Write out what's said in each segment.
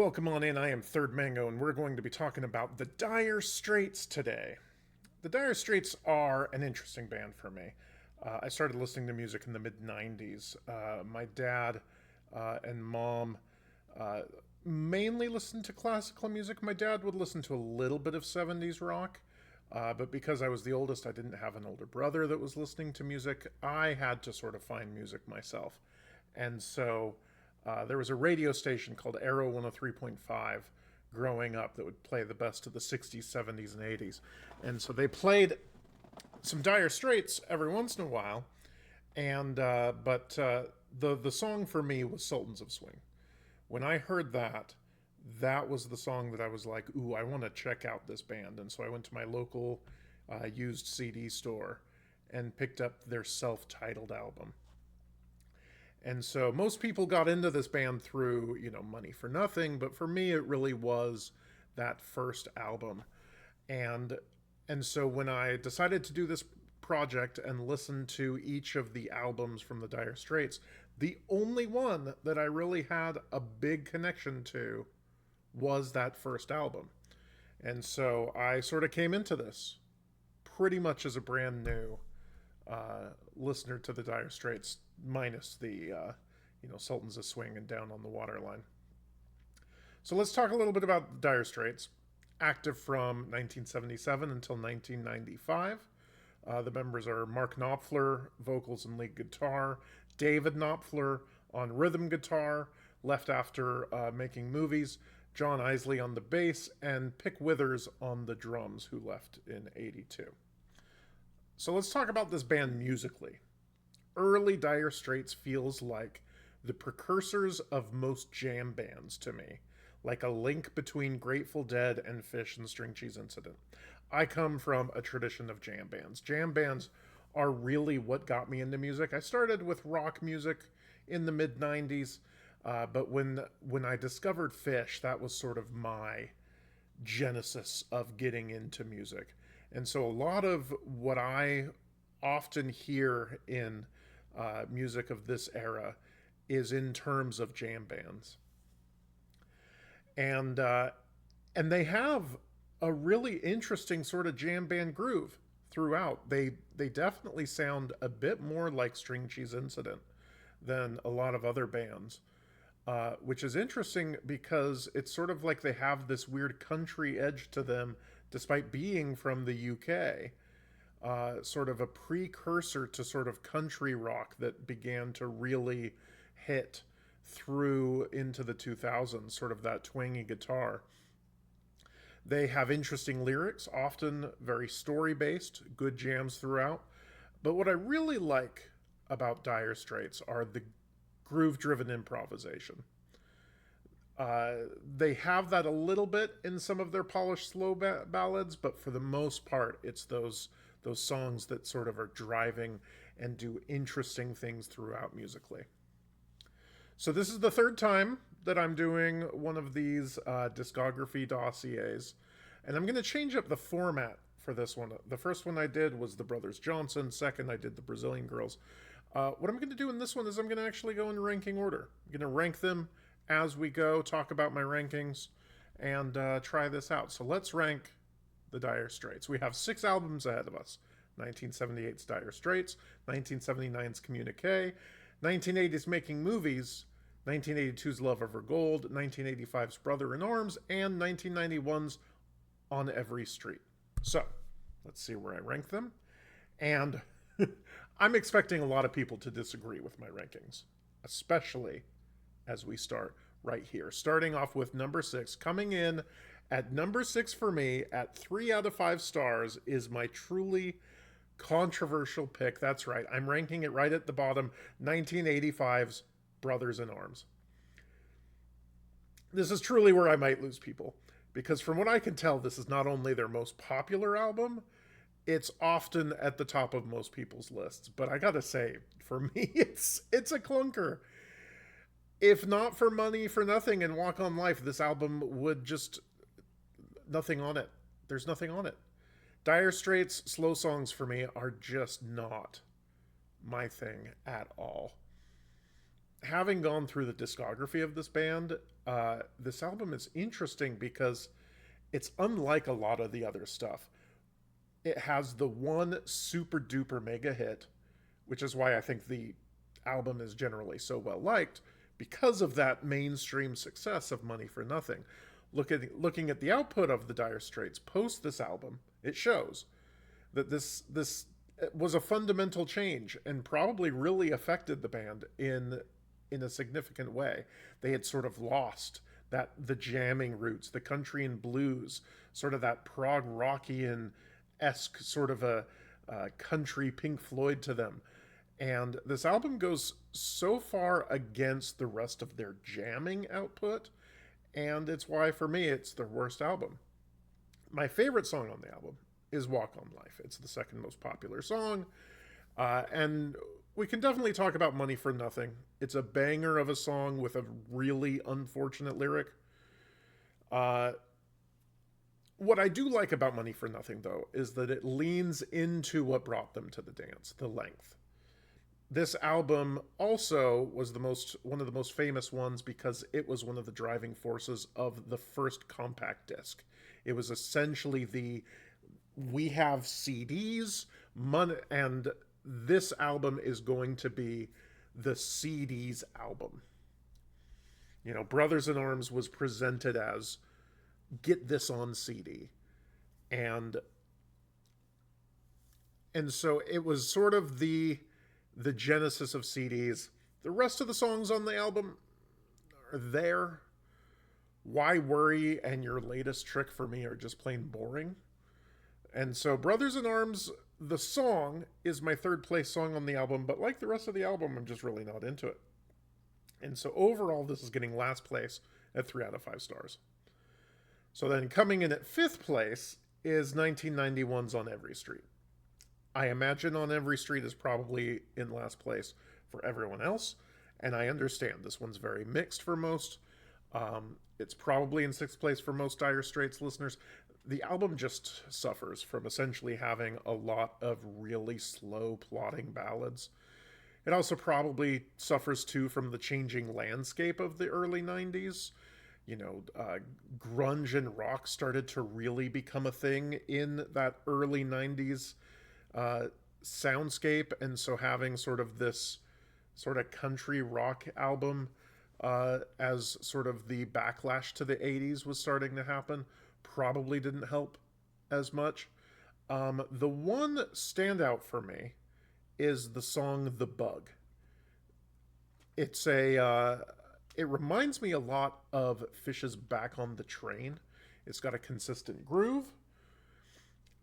Welcome on in. I am Thirdmango, and we're going to be talking about the Dire Straits today. The Dire Straits are an interesting band for me. I started listening to music in the mid 90s. My dad and mom uh, mainly listened to classical music. My dad would listen to a little bit of 70s rock, but because I was the oldest, I didn't have an older brother that was listening to music. I had to sort of find music myself. And so there was a radio station called Arrow 103.5 growing up that would play the best of the 60s, 70s, and 80s. And so they played some Dire Straits every once in a while. And the song for me was Sultans of Swing. When I heard that, that was the song that I was like, ooh, I want to check out this band. And so I went to my local used CD store and picked up their self-titled album. And so most people got into this band through, Money for Nothing, but for me it really was that first album. And and so when I decided to do this project and listen to each of the albums from the Dire Straits, the only one that I really had a big connection to was that first album. And so I sort of came into this pretty much as a brand new listener to the Dire Straits, minus the Sultans of Swing and Down on the Waterline. So let's talk a little bit about the Dire Straits. Active from 1977 until 1995. The members are Mark Knopfler, vocals and lead guitar, David Knopfler on rhythm guitar, left after making movies, John Isley on the bass, and Pick Withers on the drums, who left in '82. So let's talk about this band musically. Early Dire Straits feels like the precursors of most jam bands to me, like a link between Grateful Dead and Fish and String Cheese Incident. I come from a tradition of jam bands. Jam bands are really what got me into music. I started with rock music in the mid 90s, but when I discovered Fish, that was sort of my genesis of getting into music. And so a lot of what I often hear in music of this era is in terms of jam bands. And and they have a really interesting sort of jam band groove throughout. They definitely sound a bit more like String Cheese Incident than a lot of other bands, which is interesting because it's sort of like they have this weird country edge to them, despite being from the UK. Sort of a precursor to sort of country rock that began to really hit through into the 2000s, sort of that twangy guitar. They have interesting lyrics, often very story based, good jams throughout. But what I really like about Dire Straits are the groove driven improvisation. They have that a little bit in some of their polished slow ballads, but for the most part, it's those songs that sort of are driving and do interesting things throughout musically. So this is the third time that I'm doing one of these discography dossiers, and I'm going to change up the format for this one. The first one I did was the Brothers Johnson. Second, I did the Brazilian Girls. What I'm going to do in this one is I'm going to actually go in ranking order. I'm going to rank them as we go, talk about my rankings, and try this out. So let's rank the Dire Straits. We have 6 albums ahead of us. 1978's Dire Straits, 1979's Communique, 1980's Making Movies, 1982's Love Over Gold, 1985's Brother in Arms, and 1991's On Every Street. So, let's see where I rank them. And I'm expecting a lot of people to disagree with my rankings, especially as we start right here. Starting off with number 6, coming in at number 6 for me at 3 out of 5 stars is my truly controversial pick. That's right. I'm ranking it right at the bottom, 1985's Brothers in Arms. This is truly where I might lose people, because from what I can tell, this is not only their most popular album, it's often at the top of most people's lists. But I gotta say, for me, it's a clunker. If not for Money for Nothing and Walk on Life, this album would just nothing on it. There's nothing on it. Dire Straits slow songs for me are just not my thing at all. having gone through the discography of this band, this album is interesting because it's unlike a lot of the other stuff. It has the one super duper mega hit, which is why I think the album is generally so well liked, because of that mainstream success of Money for Nothing. Looking at the output of the Dire Straits post this album, it shows that this was a fundamental change and probably really affected the band in a significant way. They had sort of lost the jamming roots, the country and blues, sort of that prog rockian esque sort of a country Pink Floyd to them. And this album goes so far against the rest of their jamming output, and it's why, for me, it's their worst album. My favorite song on the album is Walk on Life. It's the second most popular song, and we can definitely talk about Money for Nothing. It's a banger of a song with a really unfortunate lyric. What I do like about Money for Nothing, though, is that it leans into what brought them to the dance, the length. This album also was one of the most famous ones because it was one of the driving forces of the first compact disc. It was essentially we have CDs, and this album is going to be the CD's album. You know, Brothers in Arms was presented as, get this on CD. And so it was sort of the genesis of CDs. The rest of the songs on the album are there. Why Worry and Your Latest Trick for me are just plain boring. And so Brothers in Arms, the song, is my third place song on the album, but like the rest of the album, I'm just really not into it. And so overall, this is getting last place at 3 out of 5 stars. So then coming in at 5th place is 1991's On Every Street. I imagine On Every Street is probably in last place for everyone else, and I understand this one's very mixed for most. It's probably in 6th place for most Dire Straits listeners. The album just suffers from essentially having a lot of really slow plotting ballads. It also probably suffers too from the changing landscape of the early 90s. You know, grunge and rock started to really become a thing in that early 90s soundscape, and so having sort of this sort of country rock album as sort of the backlash to the 80s was starting to happen probably didn't help as much. The one standout for me is the song The Bug. It's it reminds me a lot of Fish's Back on the Train. It's got a consistent groove,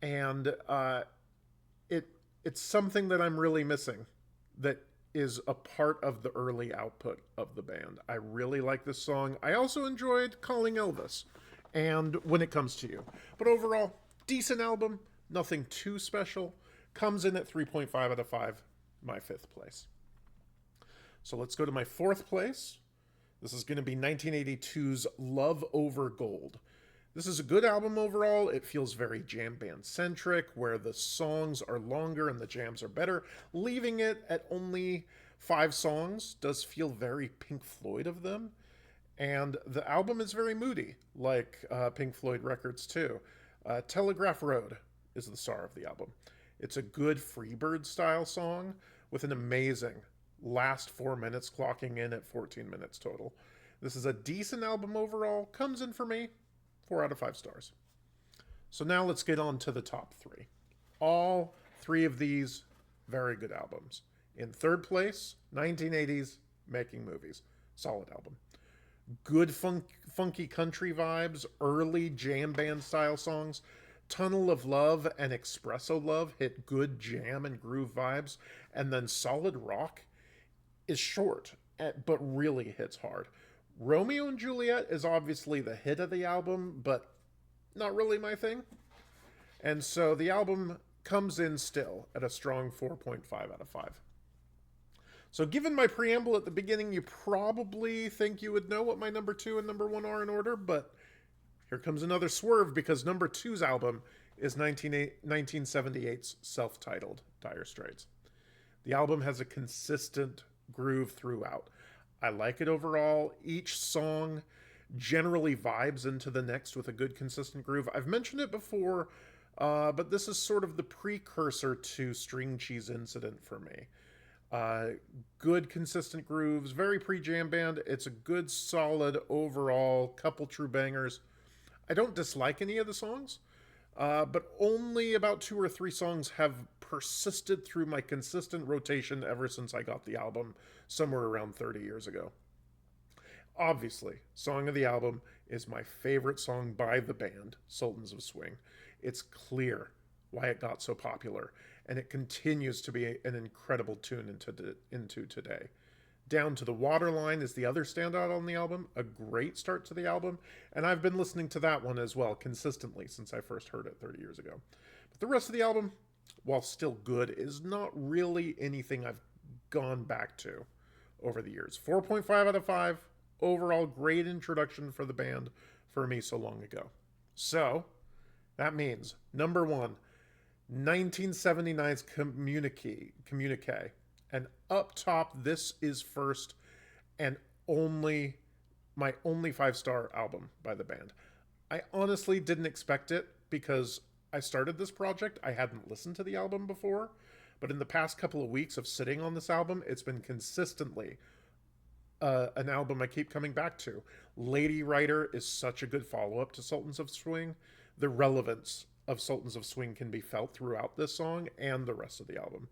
and it's something that I'm really missing that is a part of the early output of the band. I really like this song. I also enjoyed Calling Elvis and When It Comes to You. But overall, decent album, nothing too special. Comes in at 3.5 out of 5, my 5th place. So let's go to my 4th place. This is going to be 1982's Love Over Gold. This is a good album overall. It feels very jam band centric, where the songs are longer and the jams are better. Leaving it at only 5 songs does feel very Pink Floyd of them. And the album is very moody, like Pink Floyd records too. Telegraph Road is the star of the album. It's a good Freebird style song with an amazing last 4 minutes, clocking in at 14 minutes total. This is a decent album overall. Comes in for me 4 out of 5 stars. So now let's get on to the top 3. All 3 of these very good albums. In 3rd place, 1980s Making Movies. Solid album. Good funky country vibes, early jam band style songs. Tunnel of Love and Espresso Love hit good jam and groove vibes. And then Solid Rock is short, but really hits hard. Romeo and Juliet is obviously the hit of the album, but not really my thing. And so the album comes in still at a strong 4.5 out of 5. So given my preamble at the beginning, you probably think you would know what my number 2 and number 1 are in order, but here comes another swerve, because number 2's album is 1978's self-titled Dire Straits. The album has a consistent groove throughout. I like it overall. Each song generally vibes into the next with a good consistent groove. I've mentioned it before, but this is sort of the precursor to String Cheese Incident for me. Uh, Good consistent grooves, very pre-jam band. It's a good solid overall, couple true bangers. I don't dislike any of the songs, but only about two or three songs have persisted through my consistent rotation ever since I got the album somewhere around 30 years ago. Obviously, song of the album is my favorite song by the band, Sultans of Swing. It's clear why it got so popular, and it continues to be an incredible tune into today. Down to the Waterline is the other standout on the album, a great start to the album, and I've been listening to that one as well consistently since I first heard it 30 years ago. But the rest of the album, while still good, is not really anything I've gone back to over the years. 4.5 out of 5. Overall, great introduction for the band for me so long ago. So, that means, number one, 1979's Communique. And up top, this is first and only my only 5-star album by the band. I honestly didn't expect it because I started this project. I hadn't listened to the album before, but in the past couple of weeks of sitting on this album, it's been consistently an album I keep coming back to. Lady Writer is such a good follow-up to Sultans of Swing. The relevance of Sultans of Swing can be felt throughout this song and the rest of the album.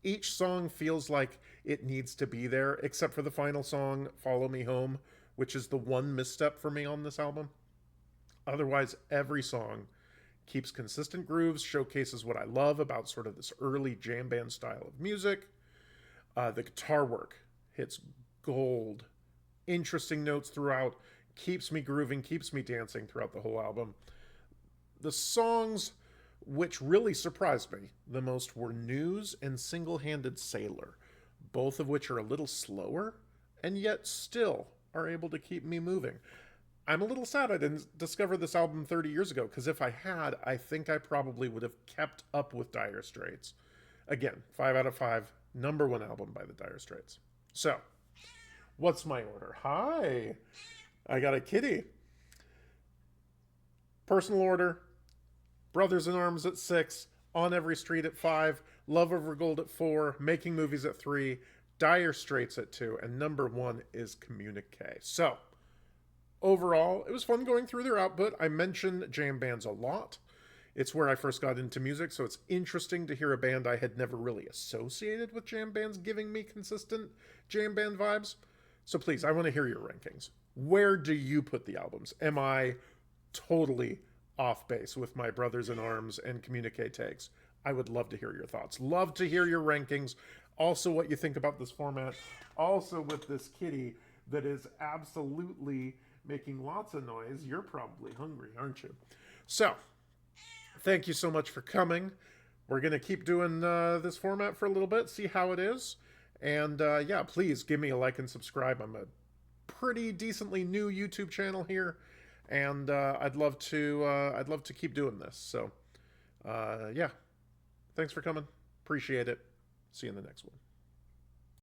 Each song feels like it needs to be there, except for the final song, Follow Me Home, which is the one misstep for me on this album. Otherwise, every song keeps consistent grooves, showcases what I love about sort of this early jam band style of music. The guitar work hits gold, interesting notes throughout, keeps me grooving, keeps me dancing throughout the whole album. The songs which really surprised me the most were News and Single-Handed Sailor, both of which are a little slower and yet still are able to keep me moving. I'm a little sad I didn't discover this album 30 years ago, because if I had, I think I probably would have kept up with Dire Straits. Again, 5 out of 5, number one album by the Dire Straits. So, what's my order? Hi! I got a kitty. Personal order: Brothers in Arms at 6, On Every Street at 5, Love Over Gold at 4, Making Movies at 3, Dire Straits at 2, and number 1 is Communique. So, overall, it was fun going through their output. I mentioned jam bands a lot. It's where I first got into music, so it's interesting to hear a band I had never really associated with jam bands giving me consistent jam band vibes. So please, I want to hear your rankings. Where do you put the albums? Am I totally off base with my Brothers in Arms and Communique takes? I would love to hear your thoughts. Love to hear your rankings. Also, what you think about this format. Also, with this kitty that is absolutely making lots of noise. You're probably hungry, aren't you? So, thank you so much for coming. We're going to keep doing this format for a little bit, see how it is. And yeah, please give me a like and subscribe. I'm a pretty decently new YouTube channel here, and I'd love to keep doing this. So yeah, thanks for coming. Appreciate it. See you in the next one.